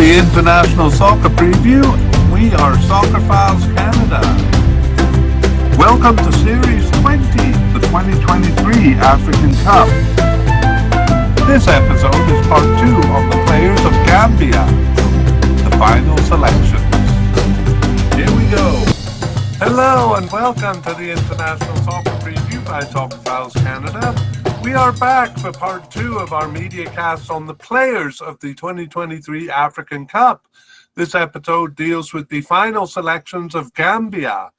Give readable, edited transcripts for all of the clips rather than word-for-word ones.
the International Soccer Preview. We are Soccer Files Canada. Welcome to Series 20, the 2023 African Cup. This episode is part 2 on the players of Gambia, the final selections. Here we go. Hello and welcome to the International Soccer Preview by Soccer Files Canada. We are back for part 2 of our mediacast on the players of the 2023 African Cup. This episode deals with the final selections of Gambia.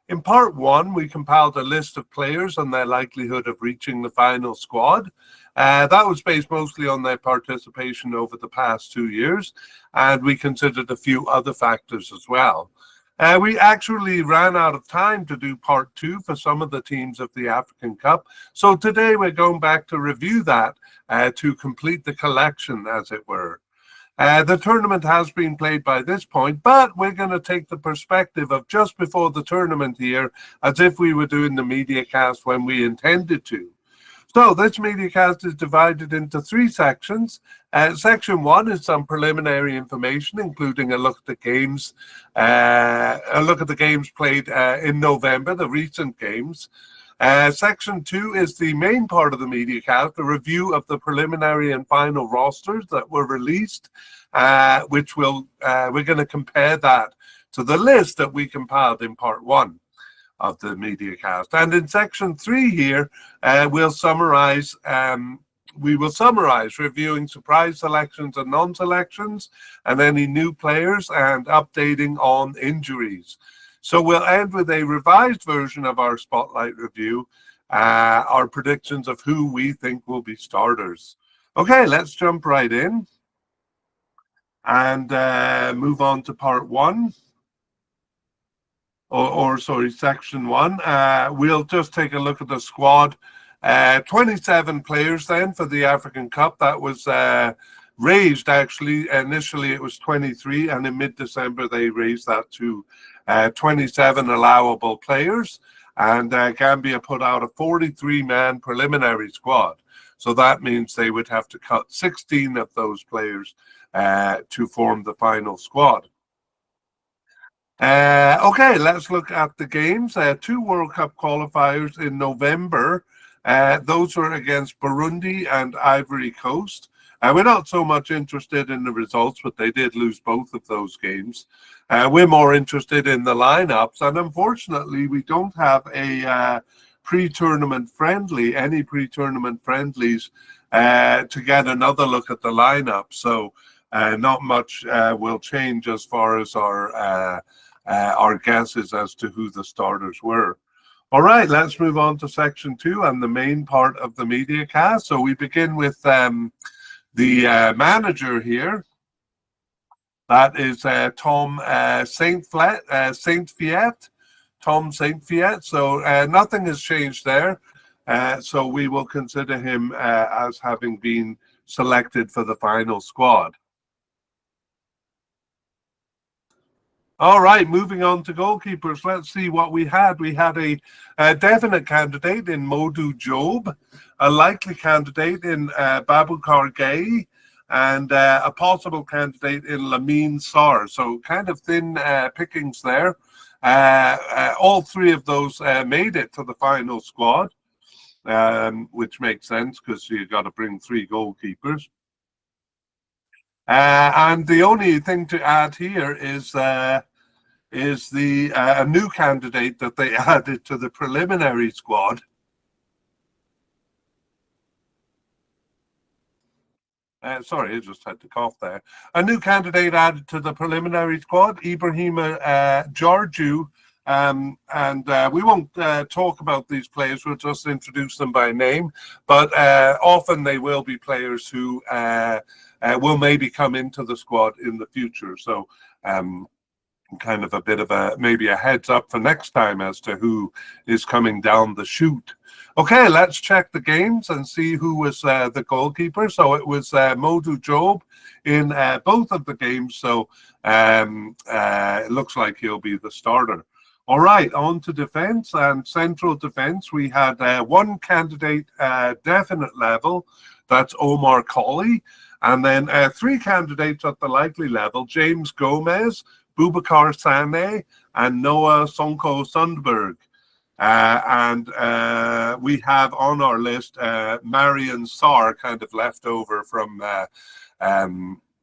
In part 1, we compiled a list of players and their likelihood of reaching the final squad. That was based mostly on their participation over the past 2 years, and we considered a few other factors as well. We actually ran out of time to do part 2 for some of the teams of the African Cup. So today we're going back to review that to complete the collection, as it were. The tournament has been played by this point, but we're going to take the perspective of just before the tournament here, as if we were doing the mediacast when we intended to. So this mediacast is divided into 3 sections. Section 1 is some preliminary information, including a look at the games, played in November, the recent games. Section 2 is the main part of the mediacast, a review of the preliminary and final rosters that were released, which we're going to compare that to the list that we compiled in part 1 of the mediacast. And in section 3 here, we will summarize reviewing surprise selections and non-selections and any new players and updating on injuries. So we'll end with a revised version of our spotlight review, our predictions of who we think will be starters. Okay, let's jump right in and move on to part 1. Section 1. We'll just take a look at the squad. 27 players then for the African Cup. That was raised, actually. Initially it was 23, and in mid-December they raised that to 27 allowable players. And Gambia put out a 43-man preliminary squad. So that means they would have to cut 16 of those players to form the final squad. Okay, let's look at the games. 2 World Cup qualifiers in November. Those were against Burundi and Ivory Coast. We're not so much interested in the results, but they did lose both of those games. We're more interested in the lineups, and unfortunately, we don't have a pre-tournament friendly, any pre-tournament friendlies to get another look at the lineup. So not much will change as far as our guesses as to who the starters were. All right, let's move on to section 2 and the main part of the mediacast. So we begin with the manager here. That is Tom Saint-Fiet. Tom Saint-Fiet. So nothing has changed there. So we will consider him as having been selected for the final squad. All right, moving on to goalkeepers. Let's see what we had. We had a definite candidate in Modou Job, a likely candidate in Baboucarr Gaye, and a possible candidate in Lamine Sarr. So kind of thin pickings there. All 3 of those made it to the final squad, which makes sense because you've got to bring 3 goalkeepers. And the only thing to add here is a new candidate that they added to the preliminary squad. Sorry, I just had to cough there. A new candidate added to the preliminary squad, Ibrahima Georgiou. And we won't talk about these players, we'll just introduce them by name, but often they will be players who will maybe come into the squad in the future. So kind of a bit of maybe a heads up for next time as to who is coming down the chute. Okay, let's check the games and see who was the goalkeeper. So it was Modou Job in both of the games. So it looks like he'll be the starter. All right, on to defense and central defense. We had one candidate definite level, that's Omar Colley, and then three candidates at the likely level, James Gomez, Boubacar Sane, and Noah Sonko Sundberg. And we have on our list Marion Sarr, kind of left over from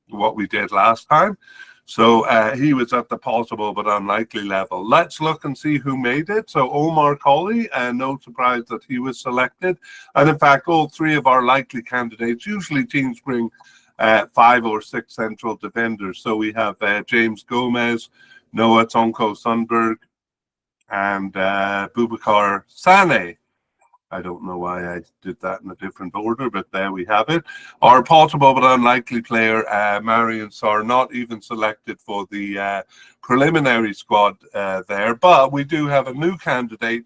what we did last time. So he was at the possible but unlikely level. Let's look and see who made it. So Omar Colley, no surprise that he was selected. And in fact, all three of our likely candidates, usually teams bring 5 or 6 central defenders. So we have James Gomez, Noah Sonko Sundberg, and Boubacar Sane. I don't know why I did that in a different order, but there we have it. Our possible but unlikely player, Marion Sarr, not even selected for the preliminary squad there, but we do have a new candidate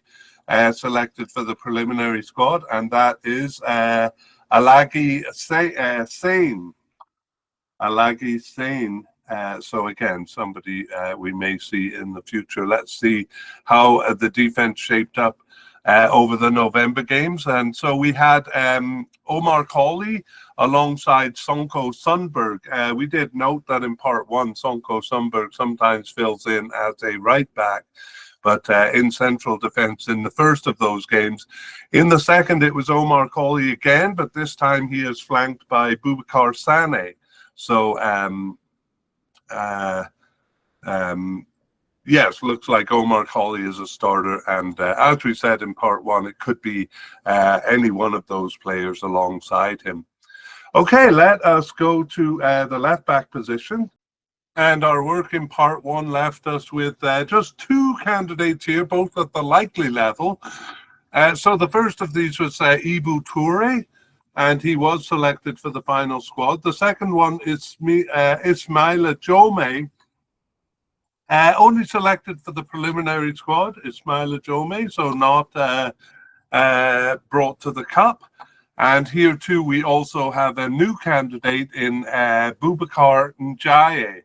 selected for the preliminary squad, and that is Alagi Sane. Alagi Sane. So again, somebody we may see in the future. Let's see how the defense shaped up over the November games. And so we had Omar Colley alongside Sonko Sundberg. We did note that in part one, Sonko Sundberg sometimes fills in as a right back, but in central defense in the first of those games. In the second, it was Omar Colley again, but this time he is flanked by Boubacar Sane. So yes, looks like Omar Colley is a starter, and as we said in part one, it could be any one of those players alongside him. Okay, let us go to the left back position. And our work in part one left us with just 2 candidates here, both at the likely level. So the first of these was Ibu Toure, and he was selected for the final squad. The second one is Ismaila Jome, only selected for the preliminary squad, Ismaila Jome, so not brought to the cup. And here too, we also have a new candidate in Boubacar Ndiaye.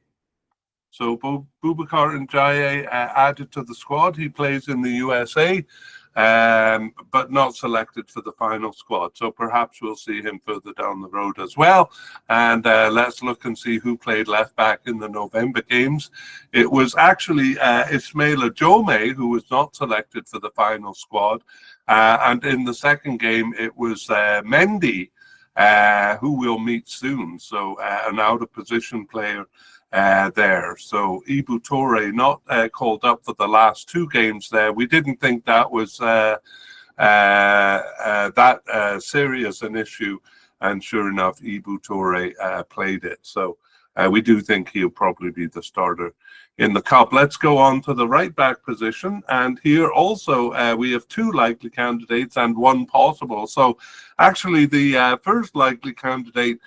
So Boubacar Ndiaye added to the squad. He plays in the USA, but not selected for the final squad. So perhaps we'll see him further down the road as well. And let's look and see who played left back in the November games. It was actually Ismaila Jome who was not selected for the final squad. And in the second game, it was Mendy, who we'll meet soon. So an out of position player there. So Ibu Toure not called up for the last 2 games there. We didn't think that was that serious an issue, and sure enough, Ibu Toure played it. So we do think he'll probably be the starter in the cup. Let's go on to the right back position, and here also we have 2 likely candidates and 1 possible. So actually the first likely candidate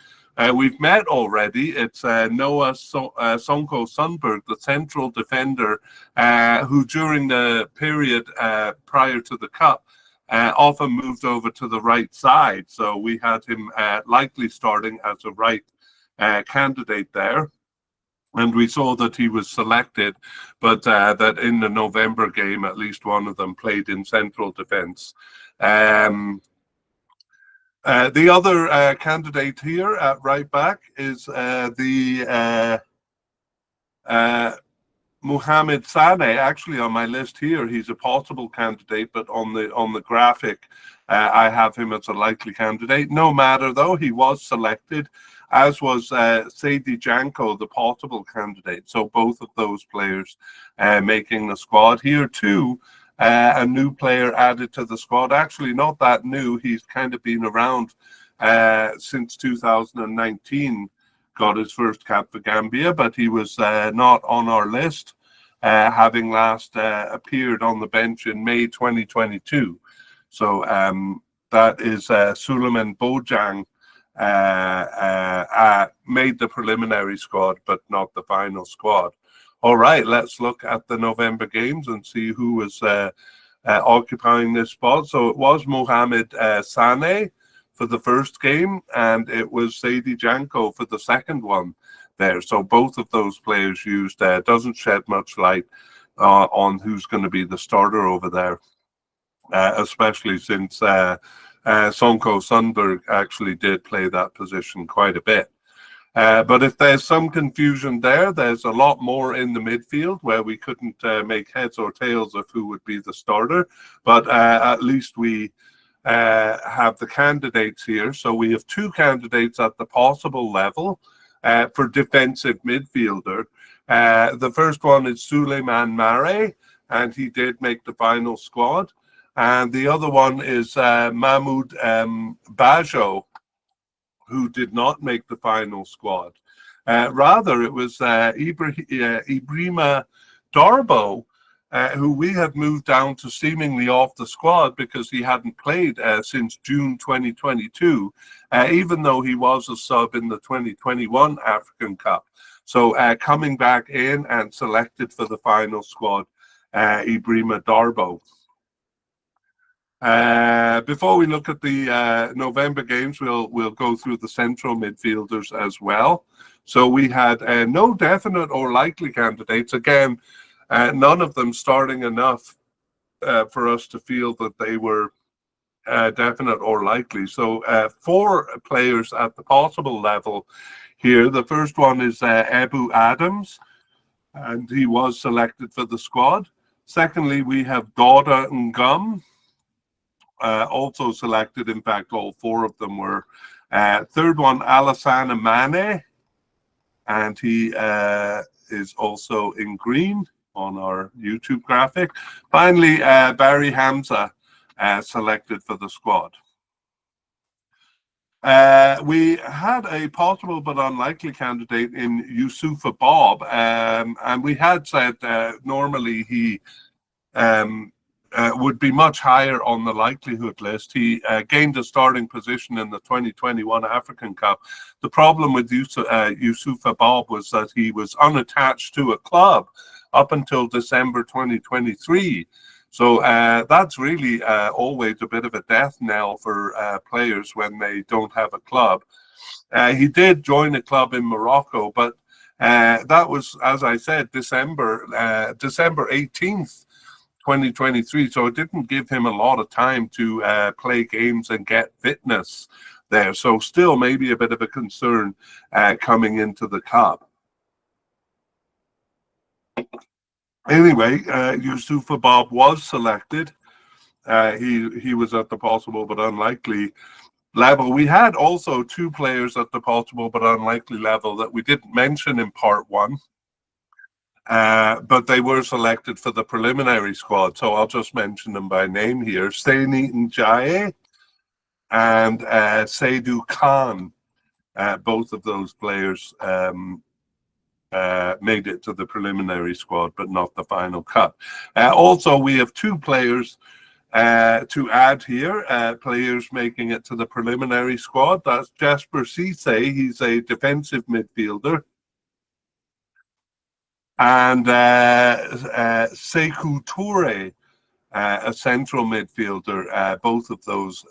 we've met already. It's Noah Sonko Sundberg, the central defender, who during the period prior to the cup often moved over to the right side. So we had him likely starting as a right candidate there. And we saw that he was selected, but that in the November game, at least one of them played in central defense. The other candidate here at right back is Mohamed Sane. Actually, on my list here, he's a possible candidate, but on the graphic, I have him as a likely candidate. No matter though, he was selected, as was Seydi Janko, the possible candidate. So both of those players making the squad. Here too, a new player added to the squad. Actually, not that new. He's kind of been around since 2019. Got his first cap for Gambia, but he was not on our list, having last appeared on the bench in May 2022. So that is Suleiman Bojang. Made the preliminary squad, but not the final squad. All right, let's look at the November games and see who was occupying this spot. So it was Mohamed Sane for the first game, and it was Seydi Janko for the second one there. So both of those players used doesn't shed much light on who's going to be the starter over there, especially since Sonko Sundberg actually did play that position quite a bit. But if there's some confusion there, there's a lot more in the midfield where we couldn't make heads or tails of who would be the starter. But at least we have the candidates here. So we have two candidates at the possible level for defensive midfielder. The first one is Suleiman Mare, and he did make the final squad. And the other one is Mahmoud Bajo, who did not make the final squad. Rather, it was Ibrima Darbo, who we have moved down to seemingly off the squad because he hadn't played since June 2022, even though he was a sub in the 2021 African Cup. So coming back in and selected for the final squad, Ibrima Darbo. Before we look at the November games, we'll go through the central midfielders as well. So we had no definite or likely candidates. Again, none of them starting enough for us to feel that they were definite or likely. So 4 players at the possible level here. The first one is Ebu Adams, and he was selected for the squad. Secondly, we have Dauda Ngum, also selected. In fact, all 4 of them were. Third one, Alassane Mane, and he is also in green on our YouTube graphic. Finally, Barry Hamza, selected for the squad. We had a possible but unlikely candidate in Youssoufa Bob, and we had said normally he would be much higher on the likelihood list. He gained a starting position in the 2021 African Cup. The problem with Youssoufa Bob was that he was unattached to a club up until December 2023. So that's really always a bit of a death knell for players when they don't have a club. He did join a club in Morocco, but that was, as I said, December 18th, 2023. So it didn't give him a lot of time to play games and get fitness there. So still maybe a bit of a concern coming into the cup. Anyway, Youssoufa Bob was selected. He was at the possible but unlikely level. We had also 2 players at the possible but unlikely level that we didn't mention in part 1, but they were selected for the preliminary squad. So I'll just mention them by name here. Seni Njaye and Seydou Khan. Both of those players made it to the preliminary squad, but not the final cut. Also, we have 2 players to add here, players making it to the preliminary squad. That's Jasper Cisse, he's a defensive midfielder, and Sekou Toure, a central midfielder. Both of those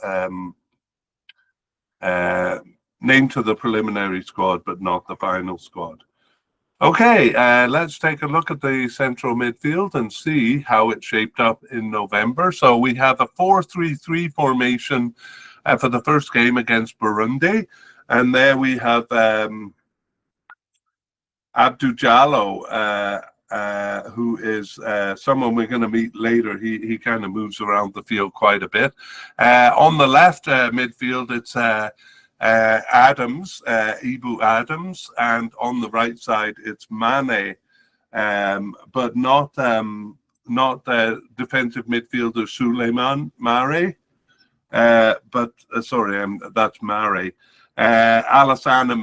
named to the preliminary squad, but not the final squad. Okay, let's take a look at the central midfield and see how it shaped up in November. So we have a 4-3-3 formation for the first game against Burundi. And there we have Abdou Diallo, who is someone we're going to meet later. He kind of moves around the field quite a bit. On the left midfield, it's Adams, Ibu Adams, and on the right side it's Mane, but not defensive midfielder Suleiman Mare, but sorry, that's Mare. Alassane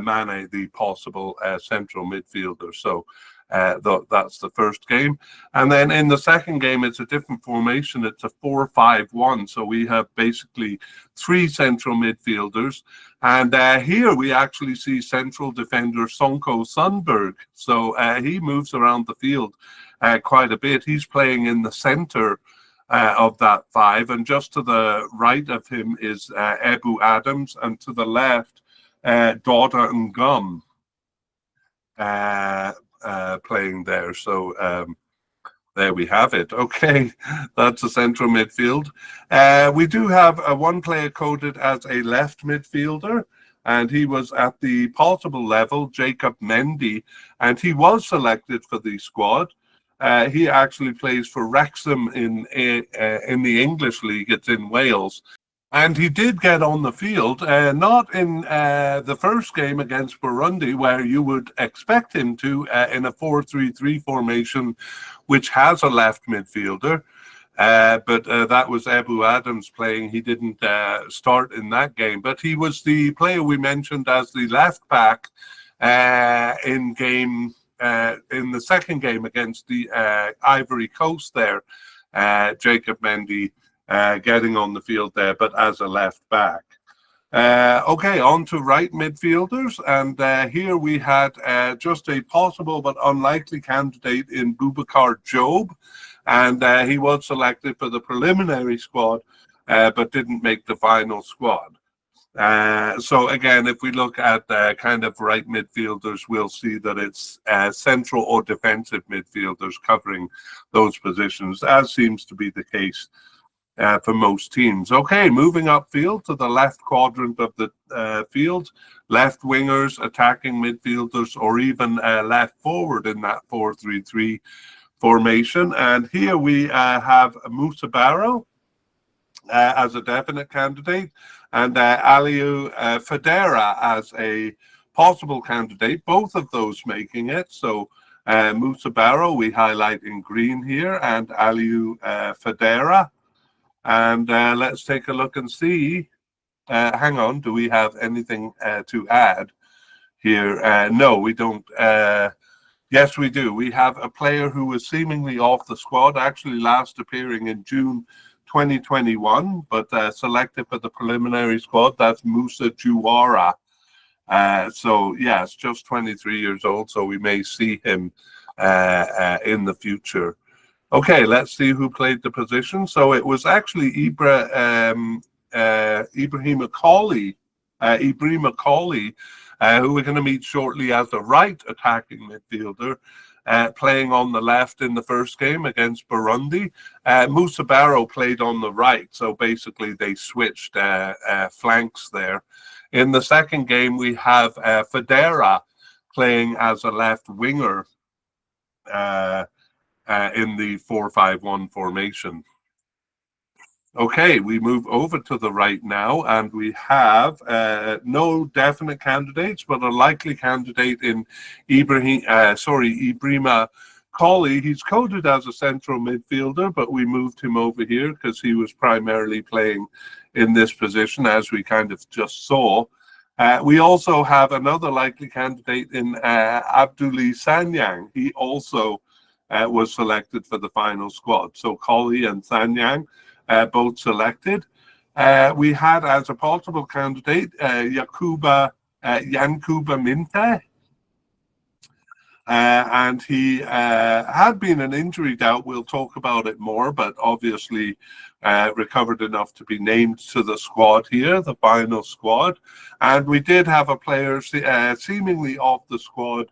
Mane, the possible central midfielder. So that's the first game. And then in the second game, it's a different formation. It's a 4-5-1. So we have basically 3 central midfielders. And here we actually see central defender Sonko Sundberg. So he moves around the field quite a bit. He's playing in the center of that 5. And just to the right of him is Ebu Adams. And to the left, Dauda Ngum. Playing there. So There we have it. Okay, that's a central midfield. We do have one player coded as a left midfielder, and he was at the possible level, Jacob Mendy, and he was selected for the squad. He actually plays for Wrexham in the English League. It's in Wales. And he did get on the field, not in the first game against Burundi, where you would expect him to, in a 4-3-3 formation, which has a left midfielder. But that was Ebu Adams playing. He didn't start in that game. But he was the player we mentioned as the left back in the second game against the Ivory Coast there, Jacob Mendy. Getting on the field there, but as a left back. Okay, on to right midfielders, and here we had just a possible but unlikely candidate in Boubacar Job, and he was selected for the preliminary squad, but didn't make the final squad. So again, if we look at kind of right midfielders, we'll see that it's central or defensive midfielders covering those positions, as seems to be the case for most teams. Okay, moving upfield to the left quadrant of the field, left wingers, attacking midfielders, or even left forward in that 4-3-3 formation. And here we have Musa Barrow as a definite candidate, and Aliou Federa as a possible candidate, both of those making it. So Musa Barrow we highlight in green here, and Aliou Federa. And let's take a look and see. Hang on, do we have anything to add here? No, we don't. Yes, we do. We have a player who was seemingly off the squad, actually last appearing in June 2021, but selected for the preliminary squad. That's Musa Juwara. So, yes, just 23 years old, so we may see him in the future. Okay, let's see who played the position. So it was actually Ibrahim Macaulay, who we're going to meet shortly as a right attacking midfielder, playing on the left in the first game against Burundi. Musa Barrow played on the right, so basically they switched flanks there. In the second game, we have Federa playing as a left winger in the 4-5-1 formation. Okay, we move over to the right now, and we have no definite candidates, but a likely candidate in Ibrahima Colley. He's coded as a central midfielder, but we moved him over here because he was primarily playing in this position, as we kind of just saw. We also have another likely candidate in Abdoulaye Sanyang. He also was selected for the final squad. So Colley and Sanyang both selected. We had as a possible candidate Yankuba Minte. And he had been an injury doubt. We'll talk about it more, but obviously recovered enough to be named to the squad here, the final squad. And we did have a player seemingly off the squad,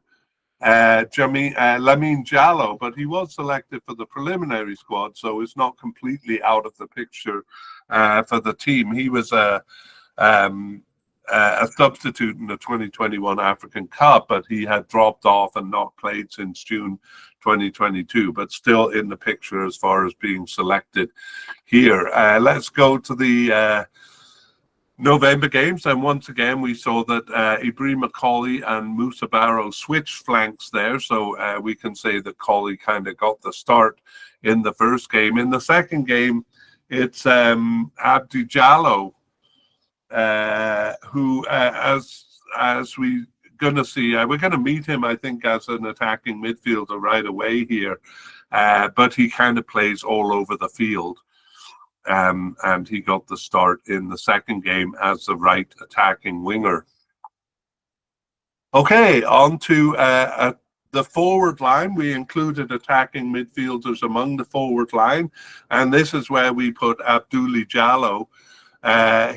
Lamine Jallow, but he was selected for the preliminary squad, so it's not completely out of the picture for the team. He was a substitute in the 2021 African Cup, but he had dropped off and not played since June 2022, but still in the picture as far as being selected here. Let's go to the November games, and once again we saw that Ibrahim Macaulay and Musa Barrow switched flanks there, so we can say that Colley kind of got the start in the first game. In the second game, it's Abdi Jallow, who as we gonna see, we're gonna meet him, I think, as an attacking midfielder right away here, but he kind of plays all over the field. And he got the start in the second game as the right attacking winger. Okay, on to the forward line. We included attacking midfielders among the forward line, and this is where we put Abdoulaye Jallow.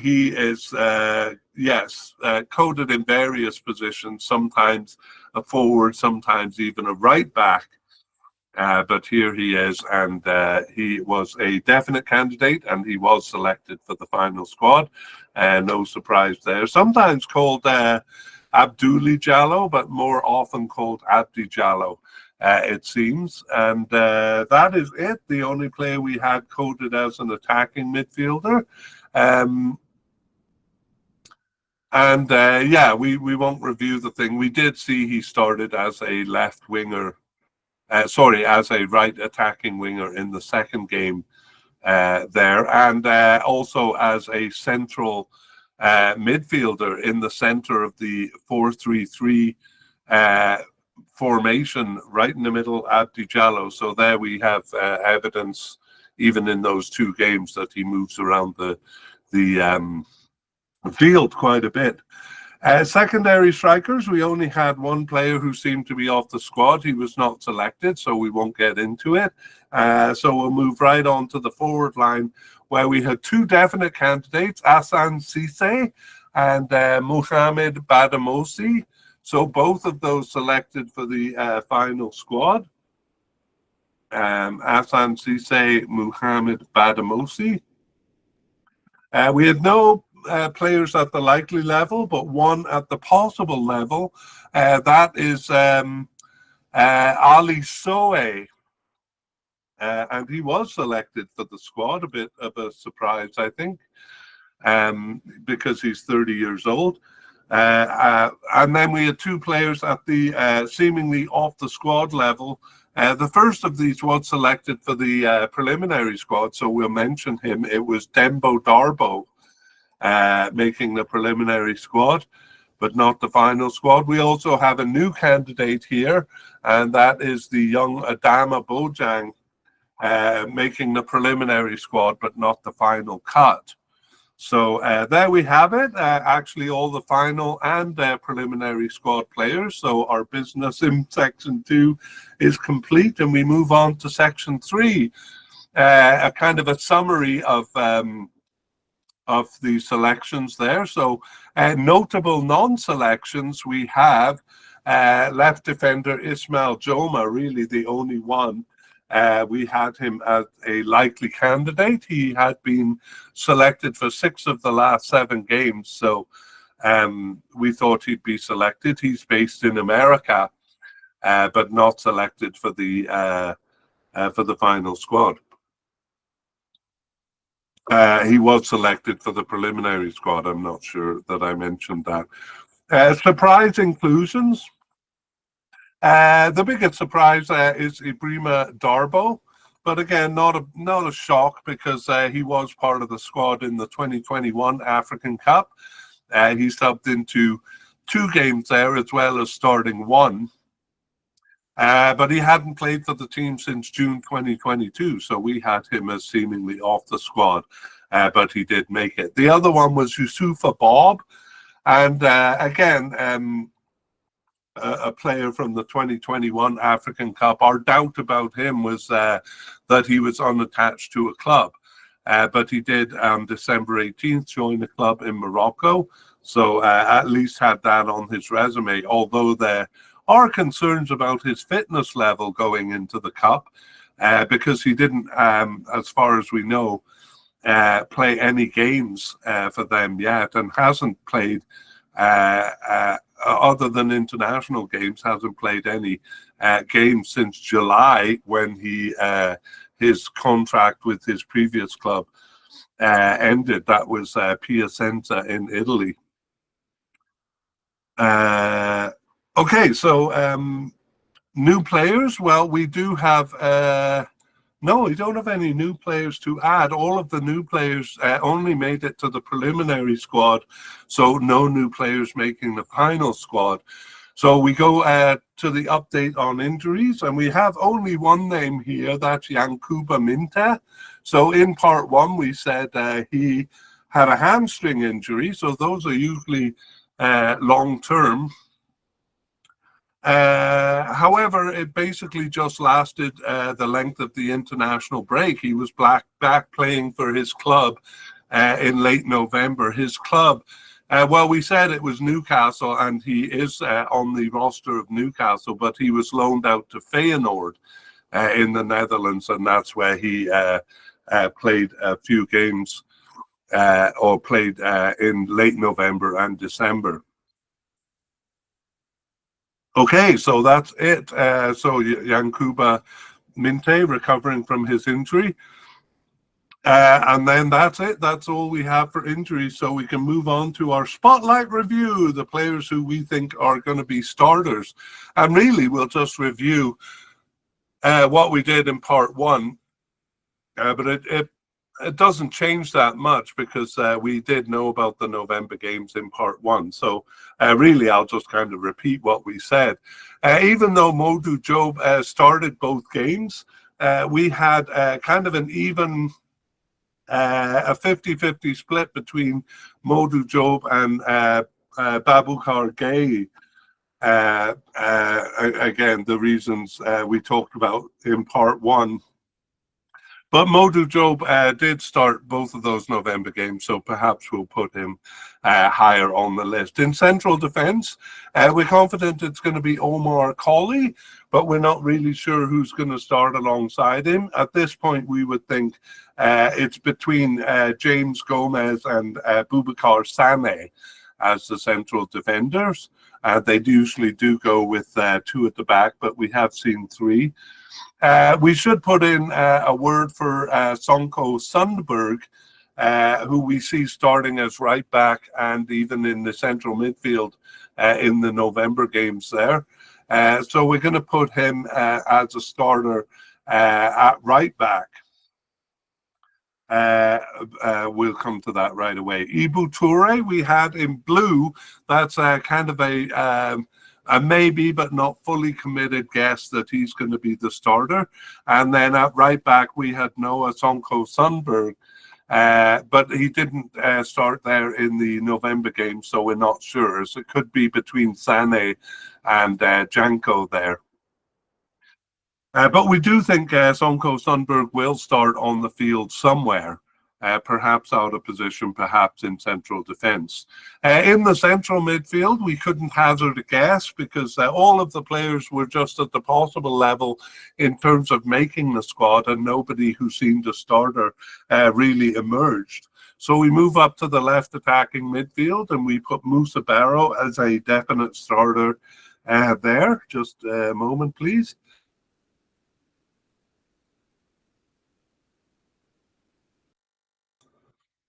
He is, coded in various positions, sometimes a forward, sometimes even a right back. But here he is, and he was a definite candidate, and he was selected for the final squad. No surprise there. Sometimes called Abdoulaye Diallo, but more often called Abdi Diallo, it seems. And that is it. The only player we had coded as an attacking midfielder. Yeah, we won't review the thing. We did see he started as a left winger. As a right attacking winger in the second game there, and also as a central midfielder in the center of the 4-3-3 formation, right in the middle, Abdi Diallo. So there we have evidence, even in those two games, that he moves around the field quite a bit. Secondary strikers, we only had one player who seemed to be off the squad. He was not selected, so we won't get into it. So we'll move right on to the forward line, where we had two definite candidates, Hassan Cisse and Mohamed Badamosi. So both of those selected for the final squad. Hassan Cisse, Mohamed Badamosi. We had no players at the likely level, but one at the possible level. That is Ali Soe. And he was selected for the squad, a bit of a surprise, I think, because he's 30 years old. And then we had two players at the seemingly off the squad level. The first of these was selected for the preliminary squad, so we'll mention him. It was Dembo Darbo, making the preliminary squad, but not the final squad. We also have a new candidate here, and that is the young Adama Bojang, making the preliminary squad, but not the final cut. So there we have it. Actually, all the final and preliminary squad players. So our business in section 2 is complete, and we move on to section 3, a kind of a summary of the selections there. So notable non-selections, we have left defender Ismail Joma, really the only one. We had him as a likely candidate. He had been selected for 6 of the last 7 games, so we thought he'd be selected. He's based in America, but not selected for the final squad. He was selected for the preliminary squad. I'm not sure that I mentioned that. Surprise inclusions. The biggest surprise is Ibrahima Darbo, but again, not a shock, because he was part of the squad in the 2021 African Cup. He subbed into 2 games there, as well as starting 1. But he hadn't played for the team since June 2022, so we had him as seemingly off the squad, but he did make it. The other one was Yusufa Bob, and again, a player from the 2021 African Cup. Our doubt about him was that he was unattached to a club, but he did December 18th join a club in Morocco, so at least had that on his resume, although there are concerns about his fitness level going into the Cup, because he didn't, as far as we know, play any games for them yet, and hasn't played other than international games, hasn't played any games since July, when his contract with his previous club ended. That was Piacenza in Italy. Okay, so new players. Well, we do have no, we don't have any new players to add. All of the new players only made it to the preliminary squad, so no new players making the final squad. So we go to the update on injuries, and we have only one name here, that's Yankuba Minta. So in part 1, we said he had a hamstring injury, so those are usually long-term. However, it basically just lasted the length of the international break. He was back playing for his club in late November. His club, well, we said it was Newcastle, and he is on the roster of Newcastle, but he was loaned out to Feyenoord in the Netherlands, and that's where he played a few games or played in late November and December. Okay, so that's it. So Yankuba Minte recovering from his injury. And then that's it. That's all we have for injuries. So we can move on to our spotlight review, the players who we think are going to be starters. And really, we'll just review what we did in part one. But it doesn't change that much because we did know about the November games in part one. So really, I'll just kind of repeat what we said. Even though Modou Diop started both games, we had kind of an even a 50-50 split between Modou Diop and Boubacar Gueye. Again, the reasons we talked about in part one. But Modou Diop did start both of those November games, so perhaps we'll put him higher on the list. In central defence, we're confident it's going to be Omar Colley, but we're not really sure who's going to start alongside him. At this point, we would think it's between James Gomez and Boubacar Sané as the central defenders. They usually do go with two at the back, but we have seen three. We should put in a word for Sonko Sundberg, who we see starting as right back and even in the central midfield in the November games there. So we're going to put him as a starter at right back. We'll come to that right away. Ibu Toure we had in blue. That's kind of a maybe but not fully committed guess that he's going to be the starter. And then at right back we had Noah Sonko Sundberg, but he didn't start there in the November game, so we're not sure. So it could be between Sané and Janko there. But we do think Sonko Sundberg will start on the field somewhere, perhaps out of position, perhaps in central defence. In the central midfield, we couldn't hazard a guess because all of the players were just at the possible level in terms of making the squad, and nobody who seemed a starter really emerged. So we move up to the left attacking midfield, and we put Moussa Barrow as a definite starter there. Just a moment, please.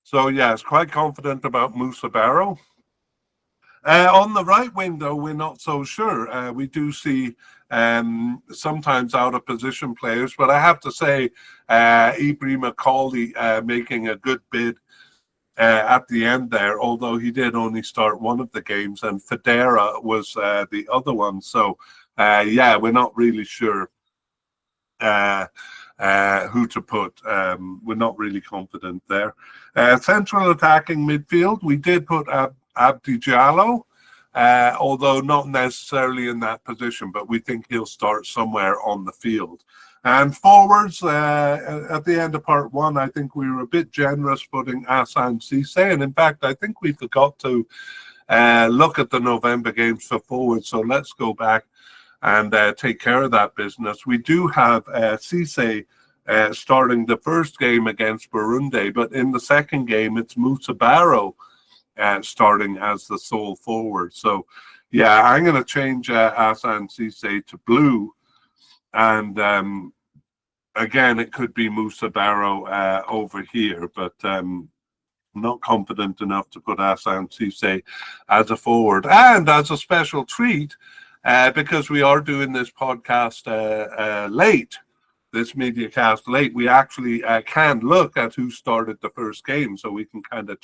So, yes, quite confident about Moussa Barrow. On the right wing, though, we're not so sure. We do see sometimes out of position players, but I have to say Ibrahima Colley making a good bid at the end there, although he did only start one of the games and Federa was the other one. So, yeah, we're not really sure who to put. We're not really confident there. Central attacking midfield, we did put Abdi Diallo, although not necessarily in that position, but we think he'll start somewhere on the field. And forwards, at the end of part one, I think we were a bit generous putting Hassan Cisse, and in fact, I think we forgot to look at the November games for forwards, so let's go back and take care of that business. We do have Cisse starting the first game against Burundi, but in the second game, it's Moussa Barrow starting as the sole forward. So, yeah, I'm going to change Hassan Cisse to blue. And again, it could be Moussa Barrow over here, but I'm not confident enough to put Hassan Cisse as a forward. And as a special treat, because we are doing this podcast late, this mediacast late, we actually can look at who started the first game, so we can kind of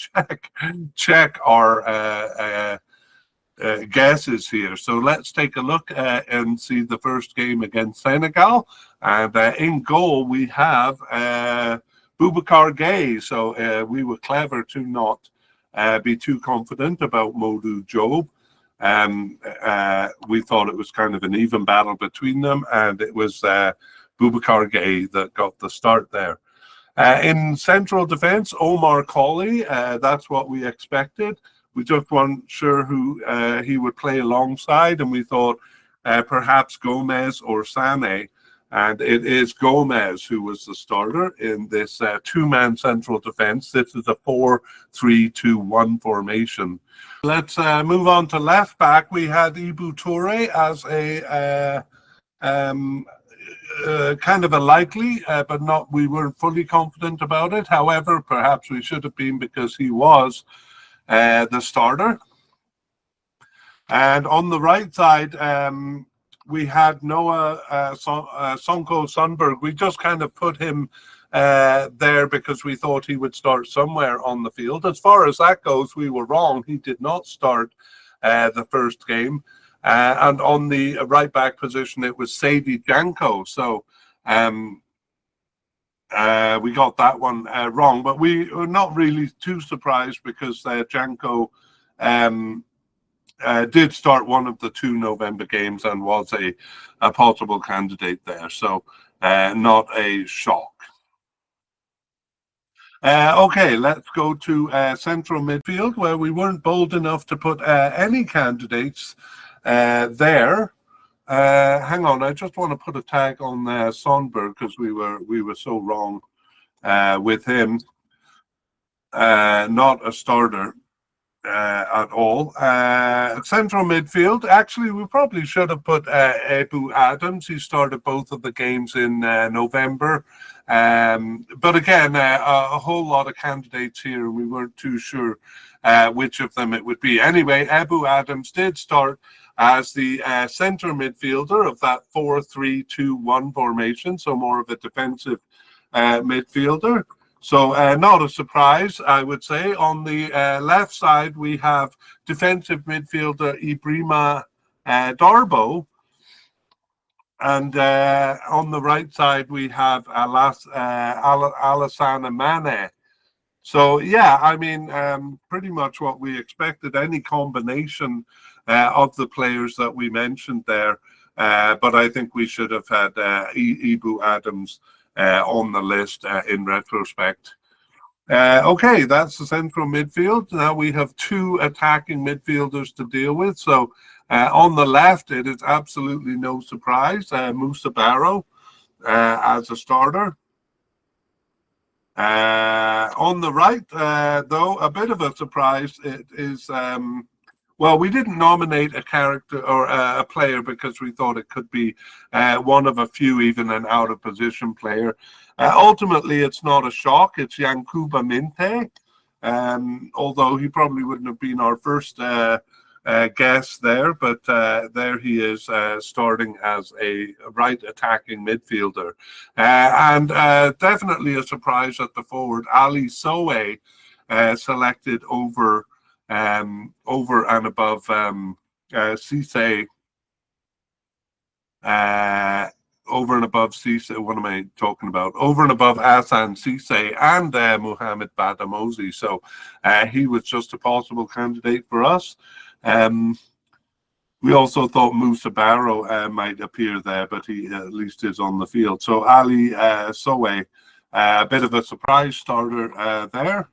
check our guesses here. So let's take a look and see the first game against Senegal. And in goal, we have Boubacar Gueye. So we were clever to not be too confident about Modou Diop. We thought it was kind of an even battle between them, and it was Boubacar Gueye that got the start there. In central defence, Omar Colley, that's what we expected. We just weren't sure who he would play alongside, and we thought perhaps Gomez or Sané. And it is Gomez who was the starter in this two-man central defense. This is a 4-3-2-1 formation. Let's move on to left back. We had Ibu Toure as a kind of a likely, but not. We weren't fully confident about it. However, perhaps we should have been, because he was the starter. And on the right side, we had Noah Sonko Sundberg. We just kind of put him there because we thought he would start somewhere on the field. As far as that goes, we were wrong. He did not start the first game. And on the right back position, it was Sadie Janko. So we got that one wrong. But we were not really too surprised, because Janko did start one of the 2 November games and was a possible candidate there. So not a shock. Okay, let's go to central midfield, where we weren't bold enough to put any candidates there. Hang on, I just want to put a tag on Sonberg, because we were so wrong with him. Not a starter at all. Central midfield, actually, we probably should have put Ebu Adams. He started both of the games in November. But again, a whole lot of candidates here, and we weren't too sure which of them it would be. Anyway, Ebu Adams did start as the center midfielder of that 4-3-2-1 formation, so more of a defensive midfielder. So not a surprise, I would say. On the left side, we have defensive midfielder Ibrima Darbo. And on the right side, we have Alassane Mane. So, yeah, I mean, pretty much what we expected, any combination of the players that we mentioned there. But I think we should have had Ibu Adams on the list in retrospect. Okay, that's the central midfield. Now we have 2 attacking midfielders to deal with. So on the left, it is absolutely no surprise, Musa Barrow as a starter. On the right, though, a bit of a surprise. It is, well, we didn't nominate a character or a player because we thought it could be one of a few, even an out-of-position player. Ultimately, it's not a shock. It's Yankuba Minte, although he probably wouldn't have been our first guess there, but there he is starting as a right attacking midfielder. And definitely a surprise at the forward, Ali Sowe, selected over and above Cisse, over and above Cisse, what am I talking about? Over and above Hassan Cisse and Muhammad Badamosi. So he was just a possible candidate for us. We also thought Musa Barrow might appear there, but he at least is on the field. So Ali Sowe, a bit of a surprise starter there.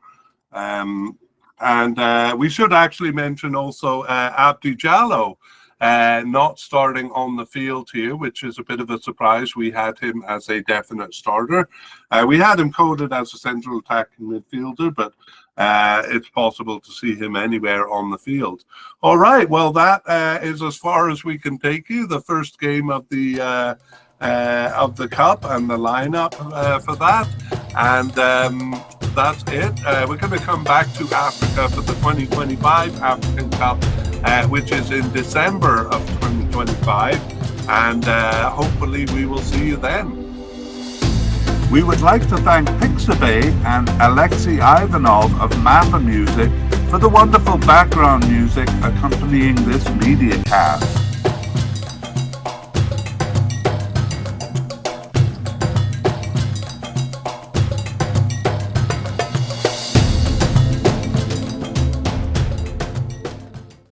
And we should actually mention also Abdi Jallo not starting on the field here, which is a bit of a surprise. We had him as a definite starter. We had him coded as a central attacking midfielder, but it's possible to see him anywhere on the field. All right, well, that is as far as we can take you. The first game of the cup and the lineup for that, and that's it. We're going to come back to Africa for the 2025 African Cup, which is in December of 2025, and hopefully we will see you then. We would like to thank Pixabay and Alexei Ivanov of Mappa Music for the wonderful background music accompanying this mediacast.